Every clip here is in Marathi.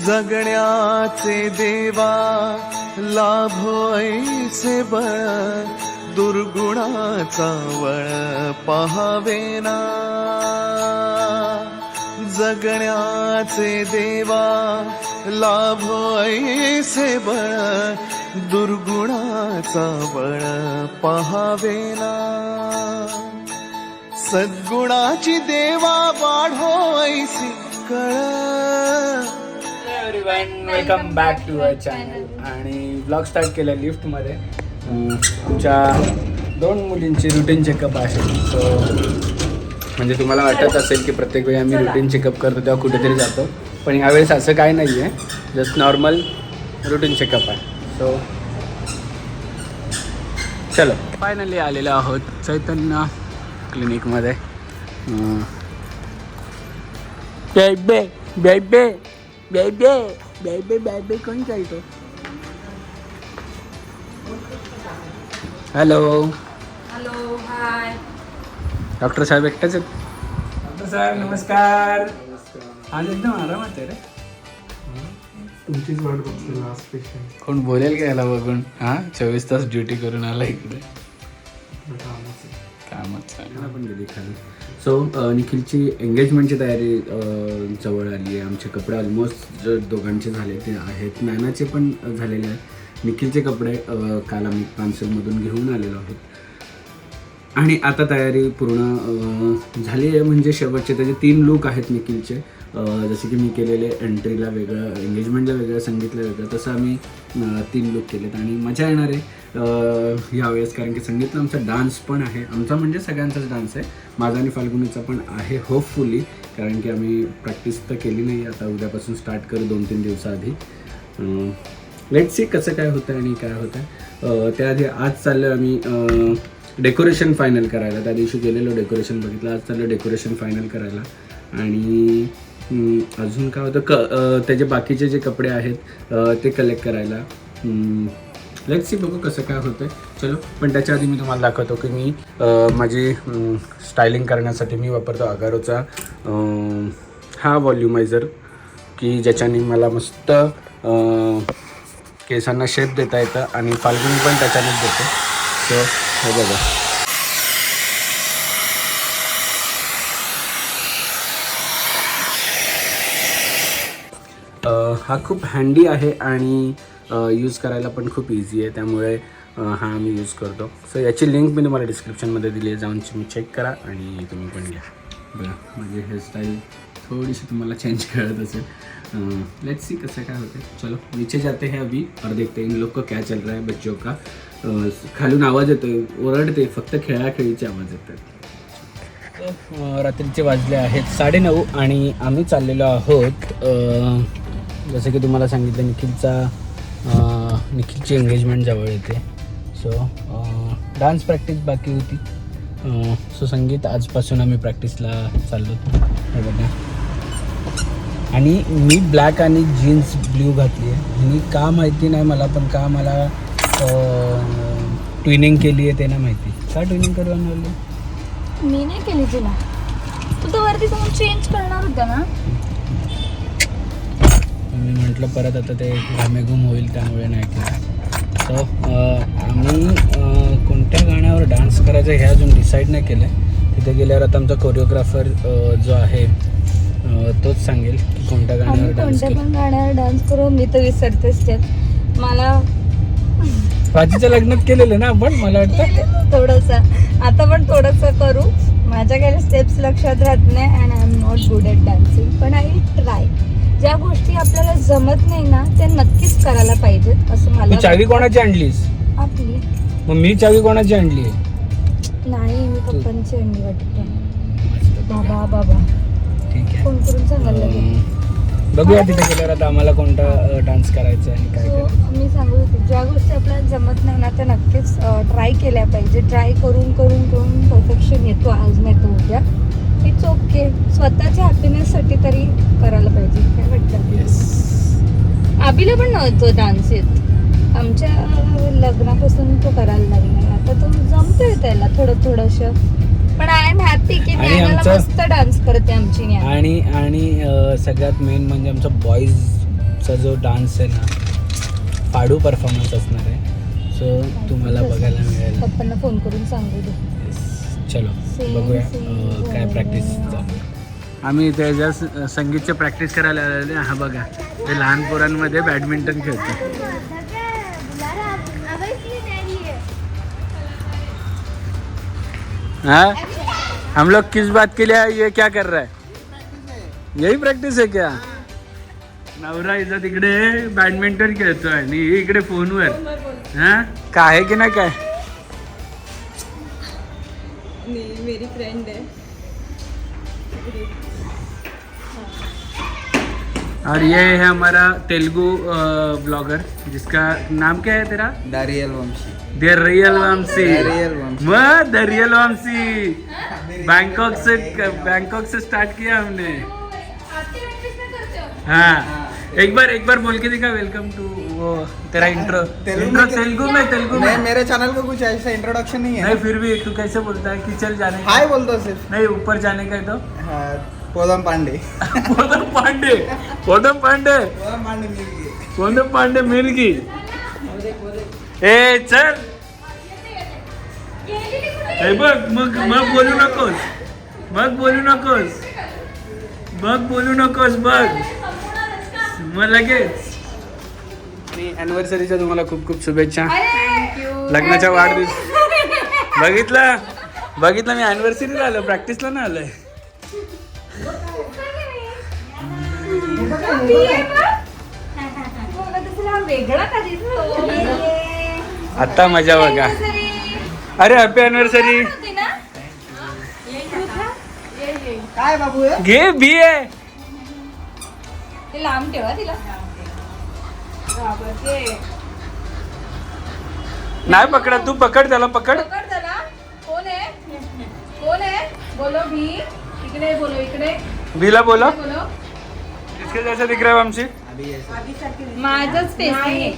जगण्याचे देवा लाभो ऐसे बळ, दुर्गुणाचा वळ पहावेना. जगण्याचे देवा लाभो ऐसे बळ, दुर्गुणाचा बळ पहावेना. सद्गुणाची देवा वाढो ऐसी कळ. Everyone, welcome back to our channel. आणि ब्लॉग स्टार्ट केला लिफ्टमध्ये. आमच्या 2 मुलींची रुटीन चेकअप आहे. सो म्हणजे तुम्हाला वाटत असेल की प्रत्येक वेळी आम्ही रुटीन चेकअप करतो तेव्हा कुठेतरी जातो, पण ह्यावेळेस असं काही नाही आहे. जस्ट नॉर्मल रुटीन चेकअप आहे. सो चलो, फायनली आलेलो आहोत चैतन्य क्लिनिकमध्ये. बेबे बेबे बेबे बेबे बेबे कोण चालतो? हॅलो हॅलो, हाय. डॉक्टर साहेब एकटेच आहेत? डॉक्टर साहेब नमस्कार. आज एकदम आरामात आहे रे. तुमचीच वाट बघतो लास्ट पेशंट. कोण बोलेल का याला बघून? हां, 24 तास ड्युटी करून आला इकडे. कामच पण गेली खाली. सो निखिलची एंगेजमेंटची तयारी जवळ आली आहे. आमचे कपडे ऑलमोस्ट दोघांचे झाले ते आहेत. नॅनाचे पण झालेले आहेत. निखिलचे कपडे काल आम्ही पानसलमधून घेऊन आलेलो आहोत. आणि आता तयारी पूर्ण झाली आहे. म्हणजे शेवटचे त्याचे 3 लूक आहेत निखिलचे. जसे की मी केलेले एंट्रीला वेगळं, एंगेजमेंटला वेगळं, संगीतला वेगळं, तसं आम्ही 3 लूक केलेत. आणि मजा येणार आहे यावेळेस, कारण की संगीतला आमचा डान्स पण आहे. आमचा म्हणजे सगळ्यांचाच डान्स आहे. माझा आणि फाल्गुनीचा पण आहे होपफुली, कारण की आम्ही प्रॅक्टिस तर केली नाही. आता उद्यापासून स्टार्ट करू 2-3 दिवसाआधी. लेट्स सी कसं काय होतं आणि काय होतं आहे. त्याआधी आज चाललं आम्ही डेकोरेशन फायनल करायला. त्या दिवशी गेलेलो, डेकोरेशन बघितलं. आज चाललं डेकोरेशन फायनल करायला. आणि अजून काय होतं, त्याचे बाकीचे जे कपडे आहेत ते कलेक्ट करायला. लेट्स सी, बघू कसं काय होतं. चलो, पण त्याच्या आधी मी तुम्हाला दाखवतो की मी माझी स्टायलिंग करण्यासाठी मी वापरतो अगारोचा हा व्हॉल्युमायझर, की ज्याच्याने मला मस्त केसांना शेप देता येतं. आणि फाल्गुनी पण त्याच्यानेच देते. सो हे बघा, हा खूप हँडी आहे आणि यूज करायला पण खूप इझी आहे. त्यामुळे हा आम्ही यूज करतो. सो याची लिंक मी तुम्हाला डिस्क्रिप्शनमध्ये दिली आहे. जाऊन तुम्ही चेक करा आणि तुम्ही पण घ्या. बघा, माझी हेअरस्टाईल थोडीशी तुम्हाला चेंज कळत असेल. लेट्स सी कसं काय होतं. चलो, नीचे जाते हैं अभी और देखते हैं इन लोग को क्या चल रहा है बच्चों का. खालून आवाज येतोय, ओरडते, फक्त खेळाखेळीचे आवाज येतात. रात्रीचे वाजले आहेत 9:30 आणि आम्ही चाललेलो आहोत. जसं की तुम्हाला सांगितलं, निखिलची एंगेजमेंट जवळ येते. सो डान्स प्रॅक्टिस बाकी होती. सो संगीत आजपासून आम्ही प्रॅक्टिसला चाललो. हे बघा, आणि मी ब्लॅक आणि जीन्स ब्ल्यू घातली आहे. आणि का माहिती नाही मला, पण का मला ट्विनिंग केली आहे ते नाही माहिती. का ट्विनिंग करून आणली? मी नाही केली तुला. तू तर वरती जाऊन चेंज करणार होता ना. मी म्हटलं परत आता ते घामेघूम होईल, त्यामुळे नाही केलं. सो आम्ही कोणत्या गाण्यावर डान्स करायचं हे अजून डिसाईड नाही केलं आहे. तिथे गेल्यावर आता आमचा कोरिओग्राफर जो आहे तोच सांगेल की कोणत्या गाण्यावर डान्स कोणत्या पण गाण्यावर डान्स करू. मी तर विसरते स्टेप. मला प्राचीच्या लग्नात केलेलं ना आपण, मला वाटतं थोडंसं आता पण थोडंसं करू. माझ्या काही स्टेप्स लक्षात राहत नाही and I am not good at dancing, पण आय विल ट्राय. ज्या गोष्टी आपल्याला जमत नाही ना त्या नक्कीच करायला पाहिजेत असं मला. चावी कोणाची आणलीस? आपली. मग मी चावी कोणाची आणली? नाही, मी पप्पांची आणली वाटतं. बाबा ठीक आहे, फोन करून सांगायला लागेल. बघूया तिथे गेल्यावर आता आम्हाला कोणता डान्स करायचा आणि काय करायचं. मी सांगू होते, ज्या गोष्टी आपल्याला जमत नाही ना त्या नक्कीच ट्राय केल्या पाहिजे. ट्राय करून करून करून परफेक्शन येतो. आज नाही तर उद्या. It's okay. स्वतःच्या हॅपीनेससाठी तरी करायला पाहिजे. काय वाटतं? येस. आबीला पण नव्हतो डान्स येत. आमच्या लग्नापासून तो करायला लागला. आता तो जमतोय त्याला थोडंसं. पण आय एम हॅपी की मस्त डान्स करते आमची. आणि सगळ्यात मेन म्हणजे आमचा बॉईज आजचा जो डान्स आहे ना फाडू परफॉर्मन्स असणार आहे. सो तुम्हाला बघायला मिळेल. पप्पांना फोन करून सांगू दे. चलो बघूया काय प्रॅक्टिस चालू. आम्ही इथे जस्ट संगीतची प्रॅक्टिस करायला आलेले. हा बघा ते लहान पोरांमध्ये बॅडमिंटन खेळतो. हाँ हम लोग किस बात के लिए आए, ये क्या कर रहा है? यही प्रॅक्टिस आहे क्या? नवरा इथं तिकडे बॅडमिंटन खेळतोय आणि इकडे फोनवर. हा काय आहे की नाही काय? मेरी फ्रेंड है. और ये है हमारा तेलुगु ब्लॉगर जिसका नाम क्या है तेरा? The real Vanshi. The real Vanshi. The real Vanshi. Bangkok से स्टार्ट किया हमने. हाँ एक बार बोल के दिखा. वेलकम टू वो तेरा इंट्रो. तेलुगु में मेरे चैनल को कुछ ऐसा इंट्रोडक्शन नहीं है. नहीं फिर भी तू कैसे बोलता है कि चल जाने का? हाय बोलता सिर्फ. नहीं ऊपर जाने का है तो पोदम पांडे. पोदम पांडे मिल गई. ए चल. ए बघ मग बोलू नकोस बघ मग लगेच. आणि अॅनिव्हर्सरीच्या तुम्हाला खूप खूप शुभेच्छा. लग्नाच्या वाढदिवस. बघितलं मी अॅनिव्हर्सरीला आलो, प्रॅक्टिसला नाही आलोय. आता मजा बघा. अरे हॅपी अॅनिव्हर्सरी. काय बाबू घे बी आहे. लांब ठेवा तिला. नाही पकडा. तू पकड त्याला. पकड. कोण आहे बोलो भी. इकडे बोलो. इकडे बीला बोला. बोलो. इसके जैसे दिख रहा है वंशी. माझंच फेस आहे.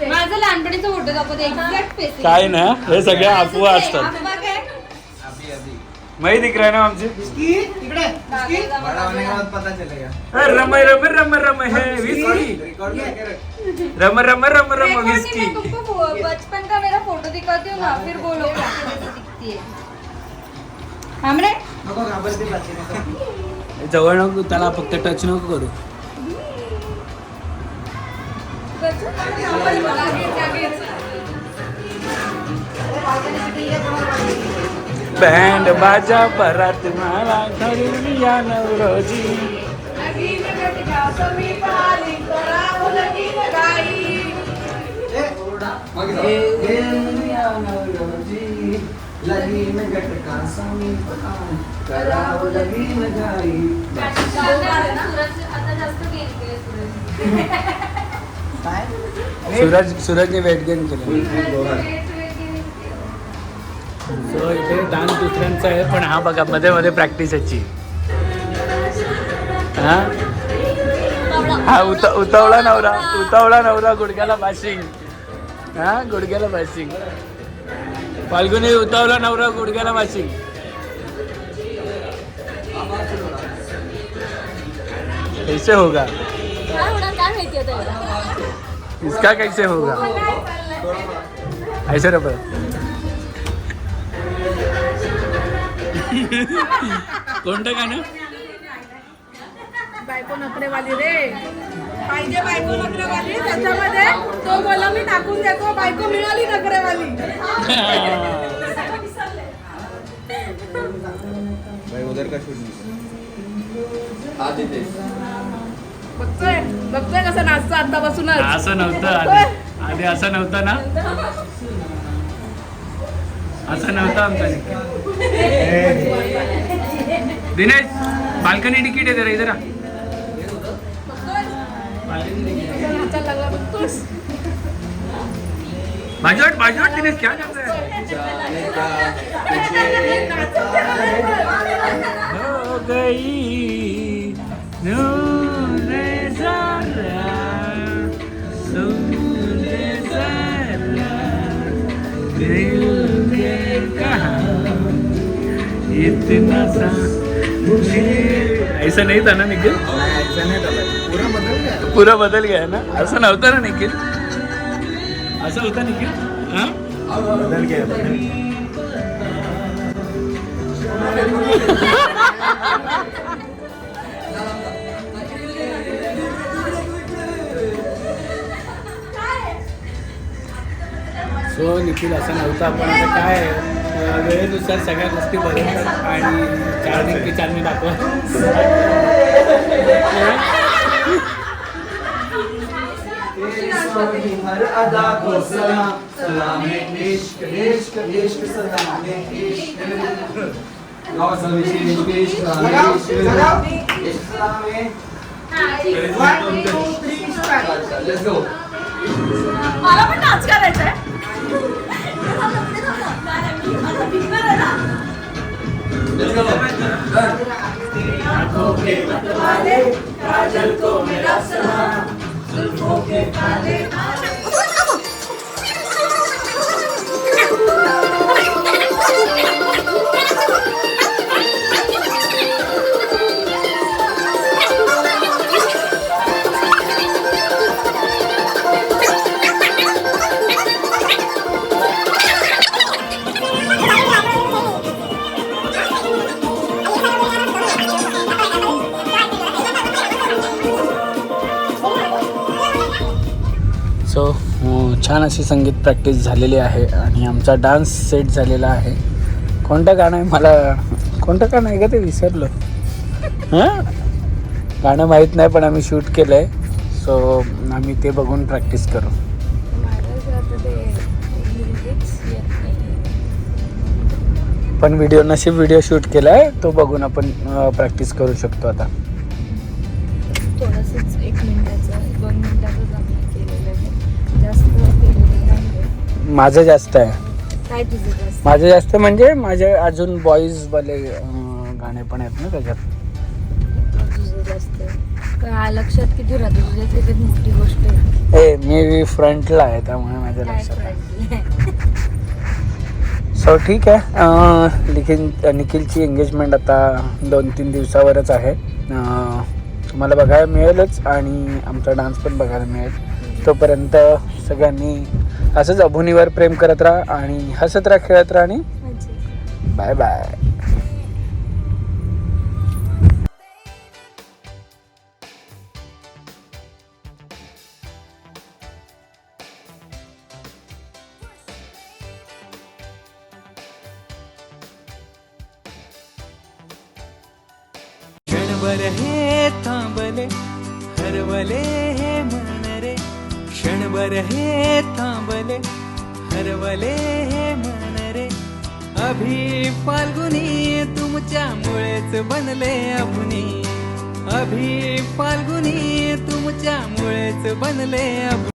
माझं लहानपणीचा फोटो दाखवते. एक्झॅक्ट फेस काय ना हे सगळे अफवा असतात. मैं दिख रहा है ना वंशी. बड़ा होने के बाद पता चलेगा. रम है विस्की. Rum whisky. तुमको बचपन का मेरा फोटो दिखाती हूँ ना, फिर बोलो कैसे दिखती है. हमरे नको घाबरते बाकी. जवळ नको त्याला, फक्त टच नको करू. बँड बाजा परत मला घरून या नवरोजी. लगीन गटका स्वामी करावं लगीन घाई. सूरजने वेट गेन केलं. सो इथे डान्स दुसऱ्यांचा आहे, पण हा बघा मध्ये मध्ये प्रॅक्टिस याची. हा उतावळा नवरा गुडघ्याला बाशिंग. हा गुडघ्याला बाशिंग. फाल्गुनी उतावला नवरा गुडघ्याला बाशिंग. कैसे होगा इसका, कैसे होगा ऐसे रबर. कोणतं गाणं? बायको नखरेवाली रे पाहिजे. बायको नखरेवाली त्याच्यामध्ये तो बोला मी टाकून देतो. बायको मिळाली नखरेवाली. भाई उधर का शूट बघतोय कसं नाचतं आता बसूनच. असं नव्हतं आधी असं नव्हतं ना. असं नव्हतं आमचं. दिनेश बाल्कनी तिकीट आहे जरा इधर. नाचायला लागला बघतोस. बाजवट दिनेश क्या कर रहा है? हो गई नूरे ज़रा, नूरे ज़रा, दिल ने कहा इतना सा. ऐसा नहीं था ना निखिल. ऐसा नहीं था भाई, पूरा बदल गया. पुरा बदल गया ना. असं नव्हतं ना निखिल, असं होतं निखिल. हा बदल गया. सो निखिल असं नव्हतं, पण आता काय आहे, वेळेनुसार सगळ्या गोष्टी बदलतात आणि चारणी की चारणी दाखवा. हर अदा को सलाम सलामे इश्क इश्क इश्क सलामे इश्क गाओ सब इश्क इश्क Salameh Ishq Salameh. 1 2 3 start. Let's go. मला पण नाच करायचा आहे. Let's go. आंखों के काले काजल को मेरा सलाम. जुल्फों के काले सो छान अशी संगीत प्रॅक्टिस झालेली आहे आणि आमचा डान्स सेट झालेला आहे. कोणतं गाणं आहे, मला कोणतं गाणं आहे का ते विसरलो. हां गाणं माहीत नाही, पण आम्ही शूट केलं आहे. सो आम्ही ते बघून प्रॅक्टिस करू. पण व्हिडिओ शूट केला आहे, तो बघून आपण प्रॅक्टिस करू शकतो. आता थोडंसंच 1 मिनिटाचं 2 मिनिटाचंच आम्ही केलेलं आहे, जास्त केलेलं नाही. माझं जास्त आहे. काय तुझं जास्त? माझं जास्त म्हणजे माझे अजून बॉईजवाले गाणे पण आहेत ना त्याच्यात. तुझं जास्त काय लक्षात किती राहतं तुझ्या, ते मोठी गोष्ट आहे. मी फ्रंटला आहे त्यामुळे माझ्या काय लक्षात आहे. करायचं? सो ठीक आहे. निखिलची एंगेजमेंट आता 2-3 दिवसावरच आहे. तुम्हाला बघायला मिळेलच आणि आमचा डान्स पण बघायला मिळेल. तोपर्यंत सगळ्यांनी असंच अभुनीवर प्रेम करत राहा आणि हसत राहा, खेळत राहा आणि बाय बाय. क्षणभर हे थांबले हरवले हे मन रे. क्षणभर हे थांबले हरवले हे मन रे. अभि फाल्गुनी तुमच्यामुळेच बनले अभुनी. अभि फाल्गुनी तुमच्यामुळेच बनले अभुनी.